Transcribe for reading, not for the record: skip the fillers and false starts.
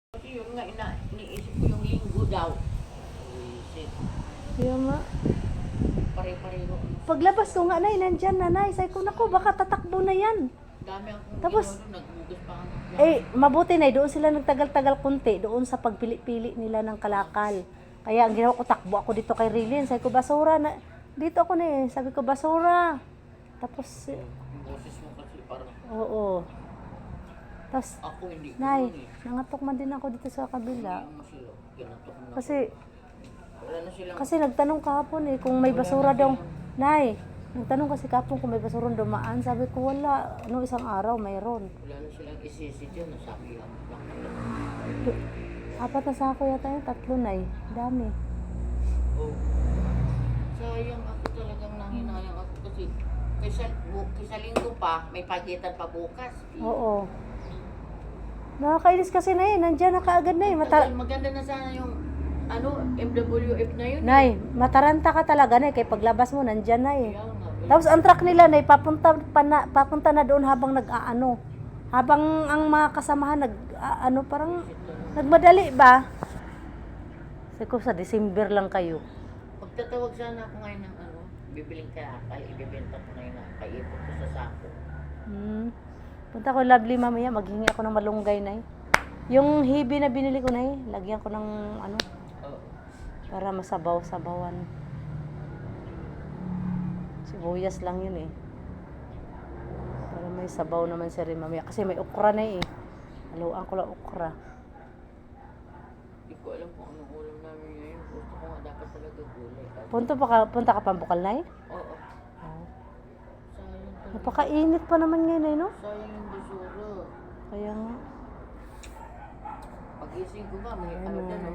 Kasi yun nga, iniisip ko yung linggo daw. Isip. Kaya nga. Pare-pareho. Paglabas ko nga, nay, nandyan na, nay. Sabi ko, naku, baka tatakbo na yan. Dami akong Tapos, nagbugas pa ako. Mabuti na, doon sila nagtagal-tagal kunti, doon sa pagpili-pili nila ng kalakal. Kaya ang ginawa ko, takbo ako dito kay Rilin. Sabi ko, basura na. Dito ako na eh. Sabi ko, basura. Tapos, Yung boses mo kasi parang oo. Tapos, ako hindi ko nay, yun eh. nangatok man din ako dito sa kabila. Hindi mo sila. Kinatok mo na. Kasi, Wala na silang. kasi nagtanong kahapon eh, kung may basura daw. Nay, nagtanong kasi kahapon kung may basura dumaan. Sabi ko, wala. Ano, isang araw, mayroon. Wala na silang isisi dyan. Nasabi ang lang. 4 na sako yata yun, 3 na eh. Dami. Oh. Sayang ako talagang nanginayang ako kasi kaysa linggo pa, may pagitan pa bukas. Oo. Nakakainis kasi na eh. Nandyan na kaagad na eh. Maganda na sana yung MWF na yun. Nay, mataranta ka talaga na eh. Kaya paglabas mo, nandyan na eh. Kaya nga, Tapos ang truck nila na papunta na doon habang nag-aano. Habang ang mga kasamahan parang nagmadali ba? Kasi ko sa December lang kayo. magtatawag sana ako ngayon ng bibiling kalakal, ibibenta ko ngayon na paipot ko sa sako. Punta ko Lovely mamaya, maghingi ako ng malunggay na eh. Yung hibi na binili ko na eh, lagyan ko ng Oo. para masabaw-sabawan. Sibuyas lang yun eh. Para may sabaw naman si Rin mamaya. Kasi may okra na eh. Haluan ko lang okra. Hindi ko alam kung anong ulam namin ngayon. Gusto ko nga dapat talaga gulay. Punta ka Pambukal na eh? Oo. Sayang talaga. Napakainit pa naman ngayon eh, no? Sayang yung basura. Kaya nga. Pagising ko ba, may Ayan na, na. no?